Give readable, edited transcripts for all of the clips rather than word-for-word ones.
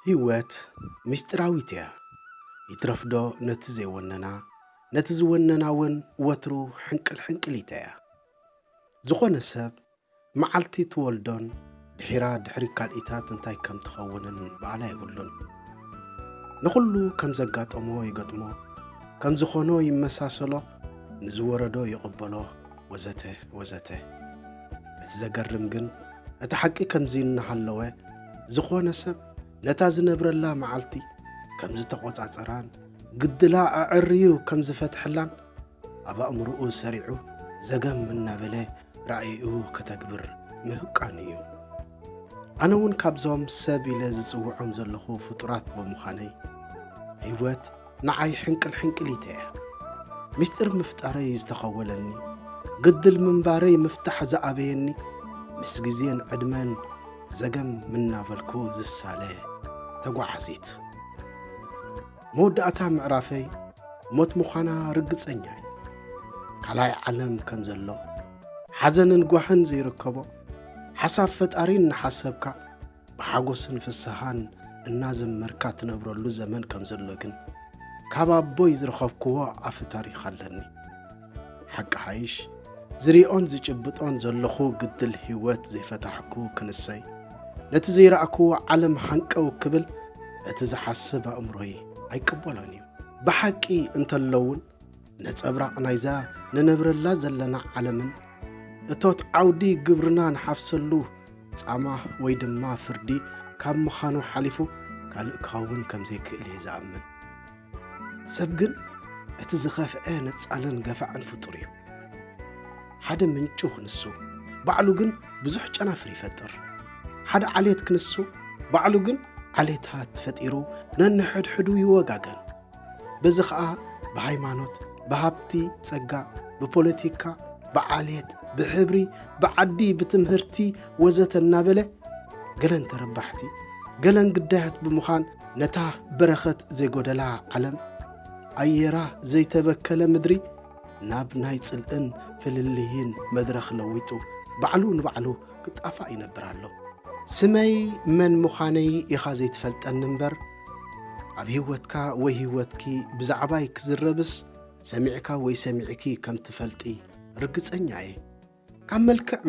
ህይወት ምስጢራዊት እያ ይትረፍዶ ነቲ ዘይወነና ነቲ ዝወነናውን ወትሩ ሕንቅል እያ ዝኾነ ሰብ መዓልቲ ትወልዶን ድሒራ ድሕሪ ካልኢታት እንታይ ከም ትኸውንን በዓላ ይብሉን ንኹሉ ከም ዘጋጠሞ ይገጥሞ ከም ዝኾኖ ይመሳሰሎ ንዝወረዶ ይቕበሎ ወዘተ ወዘተ እቲ ዘገርም ግን እቲ ሓቂ ከምዚ እናሃለወ ዝኾነ ሰብ ነታ ዝነብረላ መዓልቲ ከም ዝተቆጻጸራን ግድላ ኣዕርዩ ከም ዝፈትሕላን ኣብ ኣእምሮኡ ሰሪዑ ዘገም እናበለ ራእዩ ከተግብር ምህቃን እዩ ኣነ እውን ካብዞም ሰብ ኢለ ዝጽውዖም ዘለኹ ፍጡራት ብምዃነይ ህይወት ንዓይ ሕንቅል እያ ምስጢር ምፍጣረይ ዝተኸወለኒ ግድል ምንባረይ ምፍታሕ ዝኣበየኒ ምስ ግዜን ዕድመን ዘገም ምናበልኩ ዝሳለ ተጓዓዚት መወዳእታ ምዕራፈይ ሞት ምዃና ርግጸኛ እየ ካልኣይ ዓለም ከም ዘሎ ሓዘንን ጓህን ዘይርከቦ ሓሳብ ፈጣሪን ንሓሰብካ ብሓጎስን ፍስሓን እናዘመርካ ትነብረሉ ዘመን ከም ዘሎ ግን ካብ ኣቦይ ዝረኸብክዎ ኣፈ ታሪኽ ኣለኒ ሓቂ ሓይሽ ዝሪኦን ዝጭብጦን ዘለኹ ግድል ህይወት ዘይፈታሕኩ ክንሰይ ነቲ ዘይረኣክዎ ዓለም ሓንቀው ክብል እቲ ዝሓስብ ኣእምሮይ ኣይቅበሎን እዩ ብሓቂ እንተለውን ነጸብራቕ ናይዛ ንነብረላ ዘለና ዓለምን እቶት ዓውዲ ግብርና ንሓፍሰሉ ጻማ ወይ ድማ ፍርዲ ካብ ምዃኑ ሓሊፉ ካልእ ክኸውን ከም ዘይክእል እየ ዝኣምን ሰብ ግን እቲ ዝኸፍአ ነጻልን ገፋዕን ፍጡር እዩ ሓደ ምንጩ ክንሱ ባዕሉ ግን ብዙሕ ጨናፍር ይፈጥር ሓደ ዓሌት ክንሱ ባዕሉ ግን ዓሌታት ፈጢሩ ነንሕድሕዱ ይወጋገን በዚ ኸዓ ብሃይማኖት ብሃብቲ ጸጋ ብፖለቲካ ብዓሌት ብሕብሪ ብዓዲ ብትምህርቲ ወዘተ እናበለ ገለን ተረባሕቲ ገለን ግዳያት ብምዃን ነታ በረኸት ዘይጎደላ ዓለም ኣየራ ዘይተበከለ ምድሪ ናብ ናይ ጽልእን ፍልልይን መድረኽ ለዊጡ ባዕሉ ንባዕሉ ክጣፋእ ይነብር ኣሎ ስመይ መን ምዃነይ ኢኻ ዘይትፈልጠኒ እምበር ኣብ ህይወትካ ወይ ህይወትኪ ብዛዕባይ ክዝረብስ ሰሚዕካ ወይ ሰሚዕኪ ከም ትፈልጢ ርግጸኛ እየ ካብ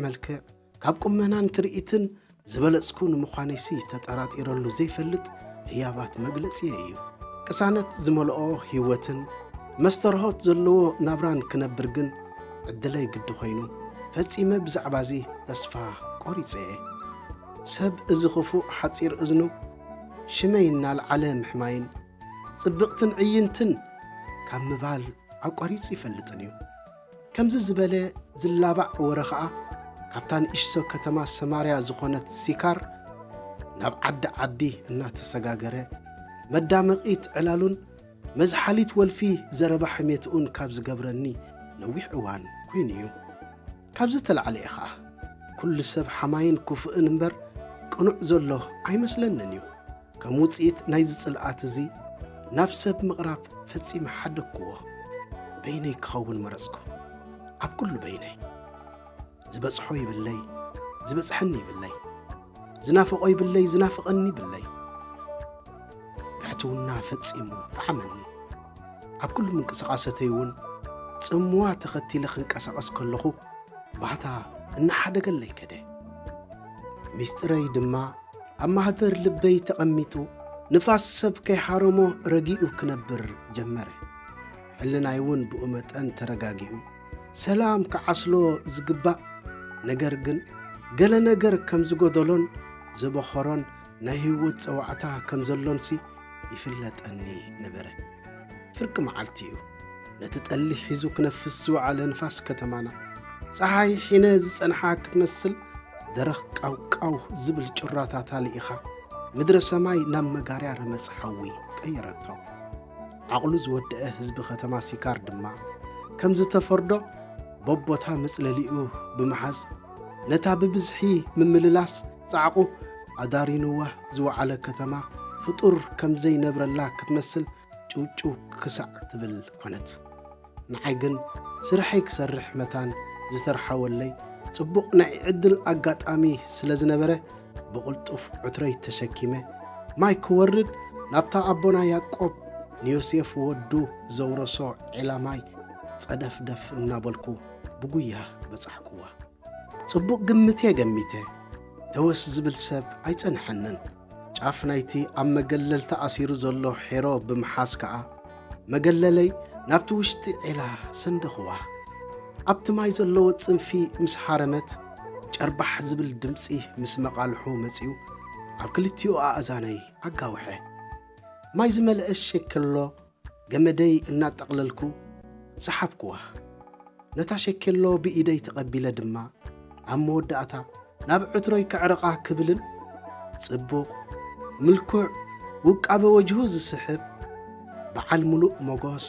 መልክዕ ካብ ቁመናን ትርኢትን ዝበለጽኩ ንምዃነይሲ ተጠራጢረሉ ዘይፈልጥ ህያባት መግለጺ እዩ ቅሳነት ዝመልኦ ህይወትን መስተርሆት ዘለዎ ናብራን ክነብር ግን ዕድለይ ግዲ ኮይኑ ፈጺመ ብዛዕባዚ ተስፋ ቆሪጸ ሰብ እዚ ኽፉእ ሓጺር እዝኑ ሽመይ እናልዓለ ምሕማይን ጽብቕትን ዕይንትን ካብ ምባል ኣቋሪጹ ይፈልጥን እዩ ከምዚ ዝበለ ዝላባዕ ወረ ኸዓ ካብታ ንእሽቶ ከተማ ሰማርያ ዝኾነት ሲካር ናብ ዓዲ እናተሰጋገረ መዳመቒት ዕላሉን መዝሓሊት ወልፊ ዘረባ ሕሜትኡን ካብ ዝገብረኒ ነዊሕ እዋን ኮይኑ እዩ ካብዚ ተላዕለ እየ ኸዓ ኩሉ ሰብ ሓማይን ክፉእን እምበር ቅኑዕ ዘሎ ኣይመስለንን እዩ ከም ውፅኢት ናይ ዝጽልኣት እዙ ናብ ሰብ ምቕራብ ፈጺመ ሓደክዎ በይነይ ክኸውን መረጽኩ ኣብ ኩሉ በይነይ ዝበጽሖ ይብለይ ዝበጽሐኒ ይብለይ ዝናፍቆ ይብለይ ዝናፍቐኒ ይብለይ ብሕትውና ፈጺሙ ጣዕመኒ ኣብ ኩሉ ምንቅስቓሰተይ እውን ጽምዋ ተኸቲለ ክንቀሳቐስ ከለኹ ባህታ እናሓደገለይ ከደ ምስጢረይ ድማ ኣብ ማህደር ልበይ ተቐሚጡ ንፋስ ሰብ ከይሓረሞ ረጊኡ ክነብር ጀመረ ሕልናይ እውን ብኡ መጠን ተረጋጊኡ ሰላም ክዓስሎ ዝግባእ ነገር ግን ገለ ነገር ከም ዝጎደሎን ዝበኸሮን ናይ ህይወት ፀዋዕታ ከም ዘሎንሲ ይፍለጠኒ ነበረ ፍርቂ መዓልቲ እዩ ነቲ ጠሊሕ ሒዙ ክነፍስ ዝወዓለ ንፋስ ከተማና ፀሓይ ሒነ ዝጸንሓ ክትመስል ደረኽ ቃውቃው ዝብል ጭራታታ ልኢኻ ምድረ ሰማይ ናብ መጋርያ ረመጽሓዊ ቀይረቶ ዓቕሉ ዝወድአ ህዝቢ ከተማ ሲካር ድማ ከም ዝተፈርዶ በቦታ መጽለሊኡ ብምሓዝ ነታ ብብዝሒ ምምልላስ ጻዕቑ ኣዳሪንዋ ዝወዓለ ከተማ ፍጡር ከም ዘይነብረላ ክትመስል ጭውጭው ክሳዕ ትብል ኮነት ንዓይ ግን ስርሐይ ክሰርሕ መታን ዝተርሓወለይ ጽቡቕ ናይ ዕድል ኣጋጣሚ ስለ ዝነበረ ብቕልጡፍ ዕትረይ ተሸኪመ ማይ ክወርድ ናብታ ኣቦና ያዕቆብ ንዮሴፍ ወዱ ዘውረሶ ዒላማይ ጸደፍደፍ እናበልኩ ብጉያ በጻሕክዋ ጽቡቕ ግምቴ ገሚቴ ተወስ ዝብል ሰብ ኣይጸንሐንን ጫፍ ናይቲ ኣብ መገለል ተኣሲሩ ዘሎ ሒሮ ብምሓዝ ከዓ መገለለይ ናብቲ ውሽጢ ዒላ ሰንደኽዋ ኣብቲ ማይ ዘለዎ ጽንፊ ምስ ሓረመት ጨርባሕ ዝብል ድምፂ ምስ መቓልሑ መጺኡ ኣብ ክልቲኡ ኣእዛነይ ኣጋውሐ ማይ ዝመልአ ሸከሎ ገመደይ እናጠቕለልኩ ሰሓብክዋ ነታ ሸከሎ ብኢደይ ተቐቢለ ድማ ኣብ መወዳእታ ናብ ዕትሮይ ክዕረቓ ክብልን ጽቡቕ ምልኩዕ ውቃበ ወጅሁ ዝስሕብ በዓል ሙሉእ ሞጎስ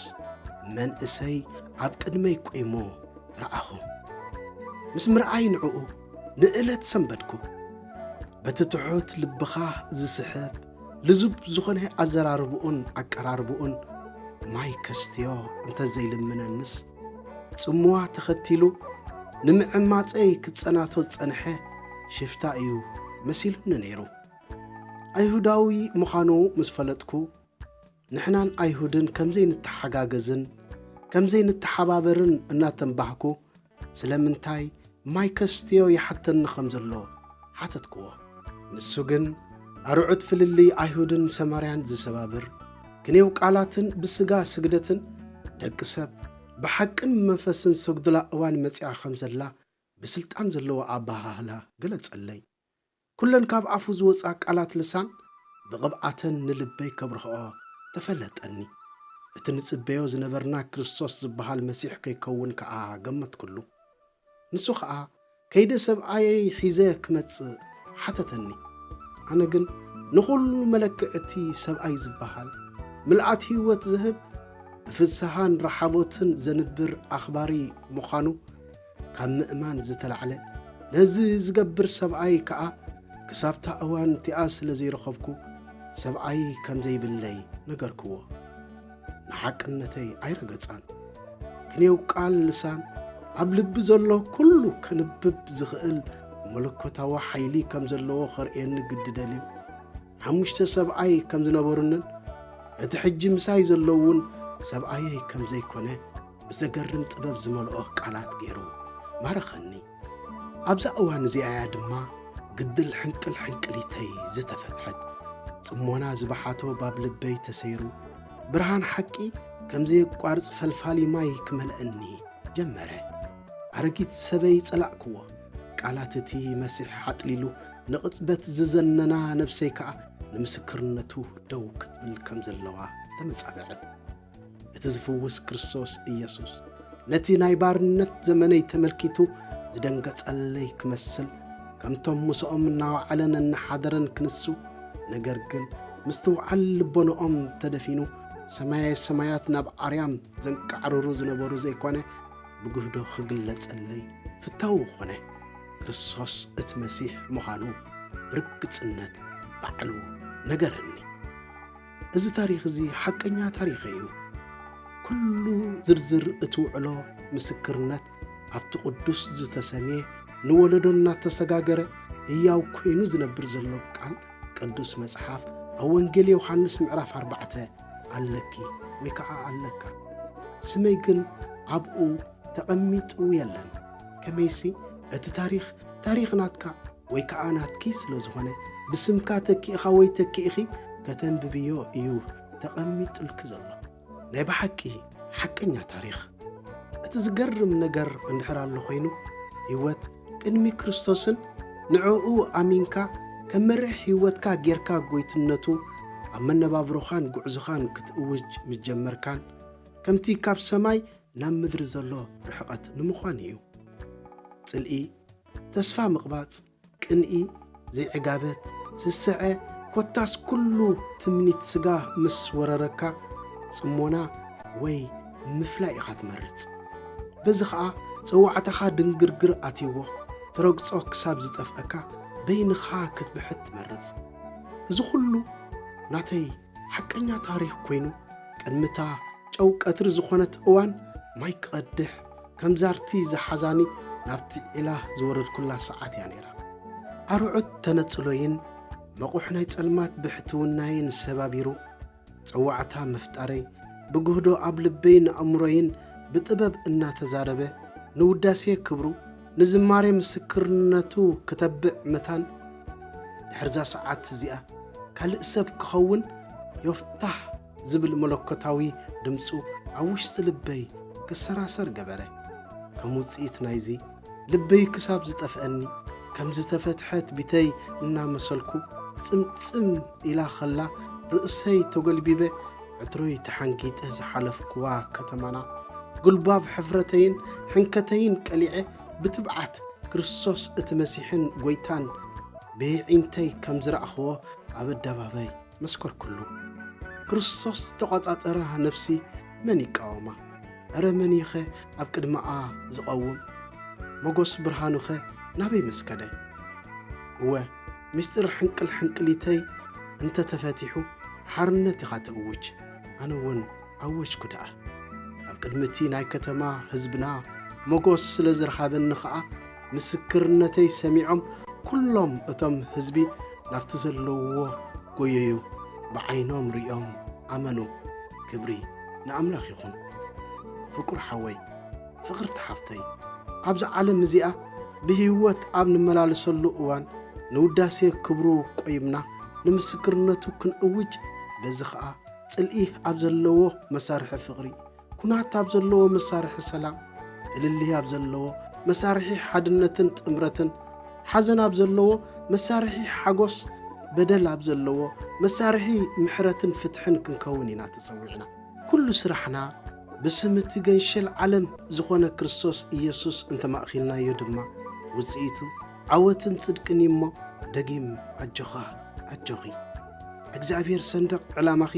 መንእሰይ ኣብ ቅድመይ ቆይሞ ረኣኹ ምስ ምርኣይ ንዕኡ ንእለት ሰንበድኩ በቲ ትሑት ልብኻ ዝስሕብ ልዙብ ዝኾነ ኣዘራርብኡን ኣቀራርብኡን ማይ ከስትዮ እንተዘይልምነንስ ጽምዋ ተኸቲሉ ንምዕማፀይ ክጸናቶ ዝጸንሐ ሽፍታ እዩ መሲሉኒ ነይሩ ኣይሁዳዊ ምዃኑ ምስ ፈለጥኩ ንሕናን ኣይሁድን ከምዘይ ንተሓጋገዝን ከምዘይ ንተሓባበርን እናተንባህኩ ስለምንታይ ማይ ከስትዮ ይሓተኒ ከም ዘሎ ሓተትክዎ ንሱ ግን ኣርዑት ፍልልይ ኣይሁድን ሰማርያን ዝሰባብር ክንየው ቃላትን ብስጋ ስግደትን ደቂ ሰብ ብሓቅን መንፈስን ሰግድላ እዋን መጺኣ ከም ዘላ ብስልጣን ዘለዎ ኣባሃህላ ገለጸለይ ኩለን ካብ ኣፉ ዝወፃ ቃላት ልሳን ብቕብኣተን ንልበይ ከብርኽኦ ተፈለጠኒ እቲ ንጽበዮ ዝነበርና ክርስቶስ ዝበሃል መሲሕ ከይከውን ከዓ ገመትኩሉ ንሱ ከዓ ከይደ ሰብኣየይ ሒዘ ክመጽእ ሓተተኒ ኣነ ግን ንኹሉ መለክዕቲ ሰብኣይ ዝበሃል ምልኣት ህይወት ዝህብ ብፍስሓን ረሓቦትን ዘንብር ኣኽባሪ ምዃኑ ካብ ምእማን ዝተላዕለ ነዚ ዝገብር ሰብኣይ ከዓ ክሳብታ እዋን እቲኣ ስለ ዘይረኸብኩ ሰብኣይ ከም ዘይብለይ ነገርክዎ ንሓቅነተይ ኣይረገጻን ክንየው ቃል ልሳን ኣብ ልቢ ዘሎ ኩሉ ከንብብ ዝኽእል መለኮታዊ ሓይሊ ከም ዘለዎ ኸርእየኒ ግድደልዩ 5 ሰብኣይ ከም ዝነበሩንን እቲ ሕጂ ምሳይ ዘለውን ሰብኣየይ ከም ዘይኮነ ብዘገርም ጥበብ ዝመልኦ ቃላት ገይሩ ማረኸኒ ኣብዛ እዋን እዚኣያ ድማ ግድል ሕንቅል ሕንቅሊተይ ዝተፈትሐት ጽሞና ዝባሓቶ ባብ ልበይ ተሰይሩ ብርሃን ሓቂ ከምዘይቋርጽ ፈልፋሊ ማይ ክመልአኒ ጀመረ ኣረጊት ሰበይ ጸላእክዎ ቃላት እቲ መሲሕ ሓጥሊሉ ንቕጽበት ዝዘነና ነብሰይ ከዓ ንምስክርነቱ ደው ክትብል ከም ዘለዋ ተመጻበዐት እቲ ዝፍውስ ክርስቶስ ኢየሱስ ነቲ ናይ ባርነት ዘመነይ ተመልኪቱ ዝደንገጸለይ ክመስል ከምቶም ምስኦም እናዋዕለን እናሓደረን ክንሱ ነገር ግን ምስቲ ውዓል ልቦንኦም ተደፊኑ ሰማያት ሰማያት ናብ ኣርያም ዘንቃዕርሩ ዝነበሩ ዘይኮነ ብግህዶ ክግለጸለይ ፍታው ኾነ ክርስቶስ እቲ መሲሕ ምዃኑ ርግጽነት ባዕሉ ነገረኒ እዚ ታሪኽ እዚ ሓቀኛ ታሪኽ እዩ ኩሉ ዝርዝር እቲ ውዕሎ ምስክርነት ኣብቲ ቅዱስ ዝተሰመየ ንወለዶ እናተሰጋገረ ሕያው ኮይኑ ዝነብር ዘሎ ቃል ቅዱስ መጽሓፍ ኣብ ወንጌል ዮሐንስ ምዕራፍ 4 ኣለኪ ወይ ከዓ ኣለካ ስመይ ግን ኣብኡ ተቐሚጡ የለን ከመይሲ እቲ ታሪኽ ናትካ ወይ ከዓ ናትኪ ስለ ዝኾነ ብስምካ ተኪእኻ ወይ ተኪእኺ ከተንብብዮ እዩ ተቐሚጡልክ ዘሎ ናይ ብሓቂ ሓቀኛ ታሪኽ እቲ ዝገርም ነገር እንድሕር ኣሎ ኮይኑ ህይወት ቅድሚ ክርስቶስን ንዕኡ ኣሚንካ ከም መርሕ ህይወትካ ጌርካ ጎይትነቱ ኣብ መነባብሮኻን ጉዕዞኻን ክትእውጅ ምጀመርካን ከምቲ ካብ ሰማይ ናብ ምድሪ ዘሎ ርሕቐት ንምዃን እዩ ጽልኢ ተስፋ ምቕባጽ ቅንኢ ዘይዕጋበት ስስዐ ኮታስ ኩሉ ትምኒት ስጋ ምስ ወረረካ ጽሞና ወይ ምፍላይ ኢኻ ትመርጽ በዚ ከዓ ጽዋዕተኻ ድንግርግር ኣትይዎ ትረግጾ ክሳብ ዝጠፍአካ በይንኻ ክትብሕት ትመርጽ እዚ ኩሉ ናተይ ሓቀኛ ታሪኽ ኮይኑ ቅድምታ ጨው ቀትሪ ዝኾነት እዋን ማይ ክቐድሕ ከም ዛርቲ ዝሓዛኒ ናብቲ ዒላ ዝወረድኩላ ሰዓት እያ ነይራ ኣርዑት ተነጽሎይን መቑሕ ናይ ጸልማት ብሕትውናይን ሰባቢሩ ጽዋዕታ መፍጣረይ ብግህዶ ኣብ ልበይ ንኣእምሮይን ብጥበብ እናተዛረበ ንውዳሴ ክብሩ ንዝማሬ ምስክርነቱ ከተብዕ መታን ድሕርዛ ሰዓት እዚኣ ካልእ ሰብ ክኸውን ዮፍታሕ ዝብል መለኮታዊ ድምፁ ኣብ ውሽጢ ልበይ ክሰራሰር ገበረ። ከም ውፅኢት ናይዚ ልበይ ክሳብ ዝጠፍአኒ ከም ዝተፈትሐት ቢተይ እናመሰልኩ ጽምጽም ኢላ ኸላ ርእሰይ ተጐልቢበ ዕትሮይ ተሓንጊጠ ዝሓለፍክዋ ከተማና ጉልባብ ሕፍረተይን ሕንከተይን ቀሊዐ ብትብዓት ክርስቶስ እቲ መሲሕን ጐይታን ብዒንተይ ከም ዝረኣኽዎ ኣብ ኣደባባይ መስኰርኩሉ። ክርስቶስ ተቖጻጸራ ነፍሲ መን ይቃወማ? ኣረ መኒኸ ኣብ ቅድሚኣ ዝቐውም? መጐስ ብርሃኑኸ ናበይ መስከደ? እወ ምስጢር ሕንቅል ሕንቅሊተይ እንተ ተፈቲሑ ሓርነት ኢኻ ትእውጅ። ኣነ እውን ኣወጅኩ ደኣ። ኣብ ቅድሚቲ ናይ ከተማ ህዝብና መጎስ ስለ ዝረኻበኒ ኸዓ ምስክርነተይ ሰሚዖም ኩሎም እቶም ህዝቢ ናብቲ ዘለውዎ ጐየዩ፣ ብዓይኖም ሪኦም ኣመኑ። ክብሪ ንኣምላኽ ይኹን። ፍቁር ሓወይ፣ ፍቕርቲ ሓፍተይ፣ ኣብዚ ዓለም እዚኣ ብህይወት ኣብ ንመላለሰሉ እዋን ንውዳሴ ክብሩ ቆይምና ንምስክርነቱ ክንእውጅ፣ በዚ ኸዓ ጽልኢ ኣብ ዘለዎ መሳርሒ ፍቕሪ፣ ኩናት ኣብ ዘለዎ መሳርሒ ሰላም፣ እልልይ ኣብ ዘለዎ መሳርሒ ሓድነትን ጥምረትን፣ ሓዘን ኣብ ዘለዎ መሳርሒ ሓጎስ፣ በደል ኣብ ዘለዎ መሳርሒ ምሕረትን ፍትሕን ክንከውን ኢና ተጸዊዕና። ኩሉ ስራሕና ብስምቲ ገንሸል ዓለም ዝኾነ ክርስቶስ ኢየሱስ እንተማእኺልናዮ ድማ ውፅኢቱ ዓወትን ጽድቅን እሞ ደጊም ኣጆኻ ኣጆኺ እግዚኣብሔር ሰንደቕ ዕላማኺ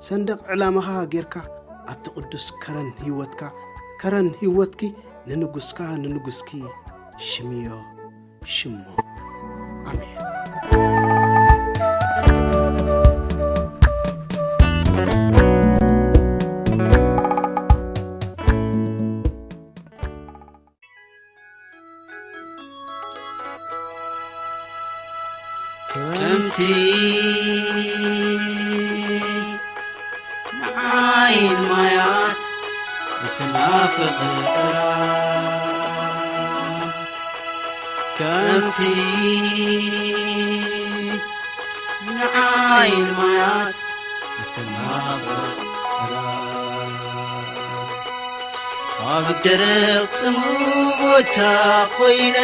ሰንደቕ ዕላማኻ ጌርካ ኣብቲ ቅዱስ ከረን ህይወትካ ከረን ህይወትኪ ንንጉስካ ንንጉስኪ ሽምዮ ሽሞ ኣሜን። ከምቲ ንዓይን ማያት እትናፍቕ ከምቲ ንዓይን ማያት እትናፍቕ ኣብ ደረቕ ጽምው ቦታ ኾይነ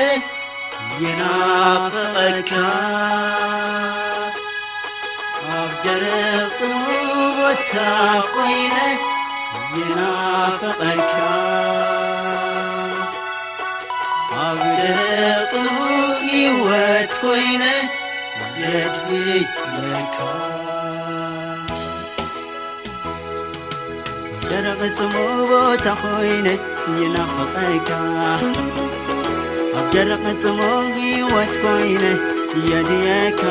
ይናፍቐካ ኣብ ደረቕ ጽምው ቦታ ኾይነ ይናፍቐካ ኣብ ደረቕ ጽምው ሕይወት ኾይነ የድህየካ ደረቕ ጽምው ቦታ ኾይነ ይናፍቐካ ኣብ ደረቕ ጽምው ሕይወት ኾይነ የድህየካ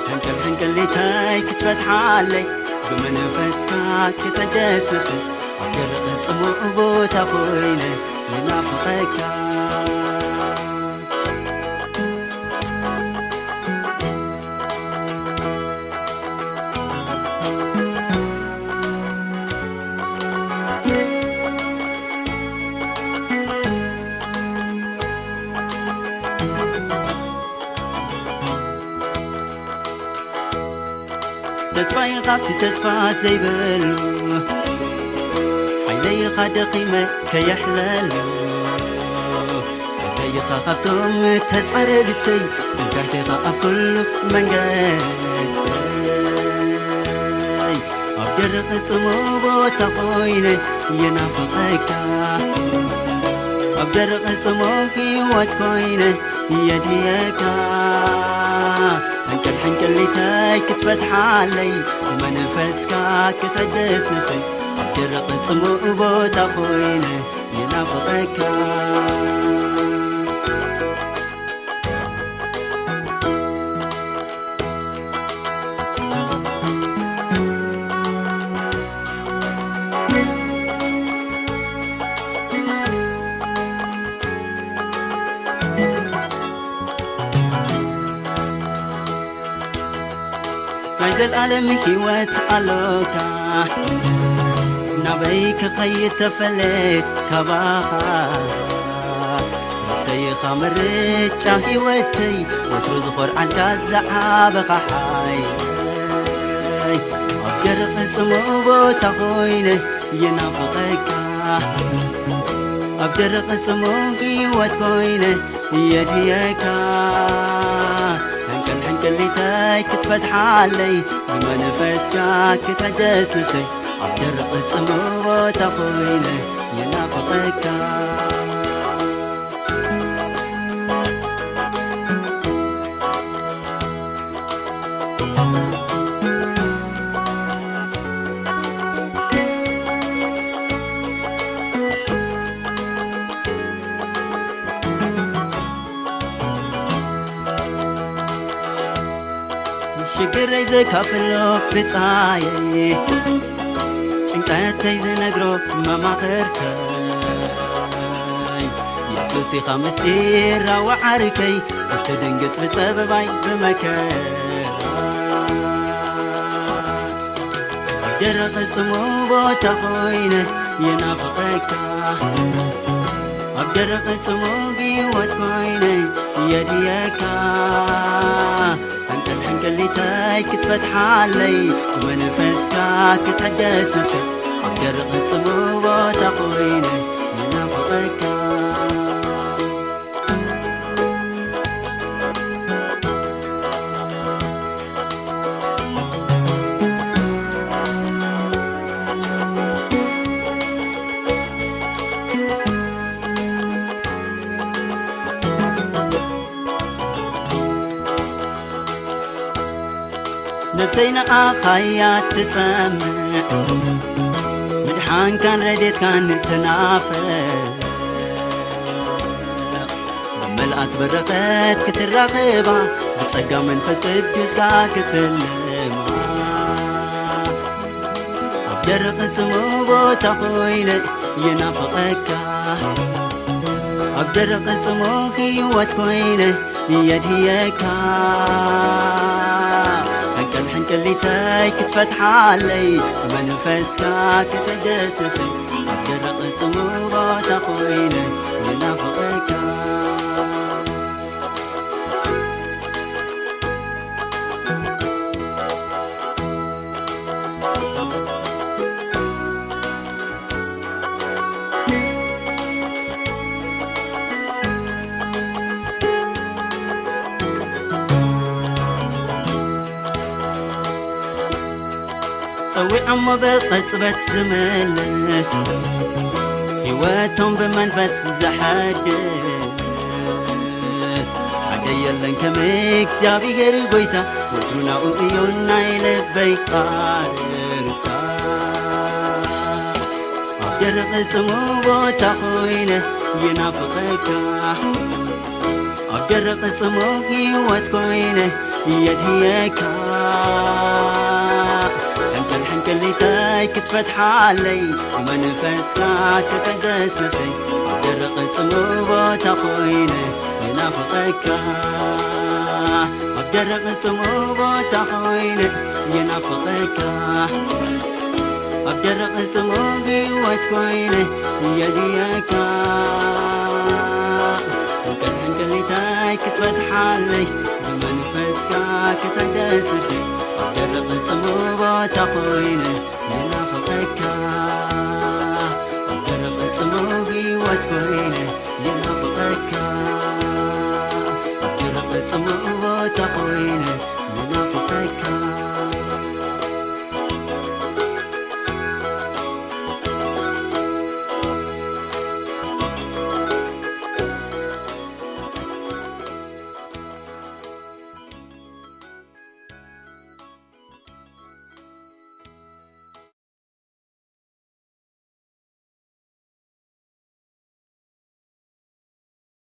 ሕንቅል ሕንቅሊተይ ክትፈትሓለይ ብመንፈስካ ክትሕደስ ነፍሰይ ኣብ ደረቕ ጽምው ቦታ ኾይነ ይናፍቐካ ተስፋይ ኻብቲ ተስፋ ዘይብሉ ሓይለይኻ ደኺመ ከየሕለሉ እንተይኻ ኻብቶም ተጸረድተይ እንታሕተይኻ ኣብ ኩሉ መንገድ ኣብ ደረቕ ጽምው ቦታ ኾይነ ይናፍቐካ ኣብ ደረቕ ጽምው ሕይወት ኾይነ የድህየካ ሕንቅል ሕንቅሊተይ ክትፈትሓለይ ብመንፈስካ ክትሕደስ ነፍሰይ ኣብ ደረቕ ጽምው ቦታ ኾይነ ይናፍቐካ نايز العالم هيوت ألوكا نبيك خيط تفلت كباخا مستيخا مرجع هيوتي وتروز خور عالك الزعابق حاي أبجرق الصموبو تخوينه ينافقك أبجرق الصموبي وتخوينه يديك حنك اللي تاي كتفتح علي بما نفسك كتحدث نفسي أبجرق الصموبو تخوينه ينافقك شكر يزك فلو بتصاي ጭንቀት ይዝነግሮ መማኽርተይ ኢየሱስ ኸምስቲራ ወዓርከይ እትድንግጽ ብጸበባይ ብመከራ ደረቐ ጽሙ ቦታ ኾይነ የናፍቐካ ኣብ ደረቐ ጽሙ ሕይወት ኾይነ የድየካ حنكليتاي كتفتح علي ومنفسك كتحدث نفسك أقدر أتصمو وتقويني ينافقك نفسينا آخايات تتسمع مدحان كان رديت كان تنافق بملأت برقت كتراقبا بتصقى منفس قدس كتسلم أبدرق تسمو تخوينة ينافقك أبدرق تسمو كيوت كوينة يديك حنكليتاي كتفتح علي منفسك كتحدث نفسي أبجرق الصموبة تخويني ينافقك سوي عمو بقصبت زملس هيواتهم بمنفس زحدس عدي يلن كميك زيابي غير قويتا وترونا وقيونا يلبي قاررتا أبجرق الصموبو تخوينه ينافقك أبجرق الصموب هيوات كوينه يدهيكا حنكليتاي كتفتح علي ومنفسك كتحدث نفسي أبجرق الصموبة تخويني ينافقك أبجرق الصموبة تخويني ينافقك أبجرق الصموبة وتكويني يديك حنكليتاي كتفتح علي ومنفسك كتحدث نفسي أبجرق الصموبة تخويني ينافقك أبجرق الصموبة وتكويني ينافقك أبجرق الصموبة تخويني ينافقك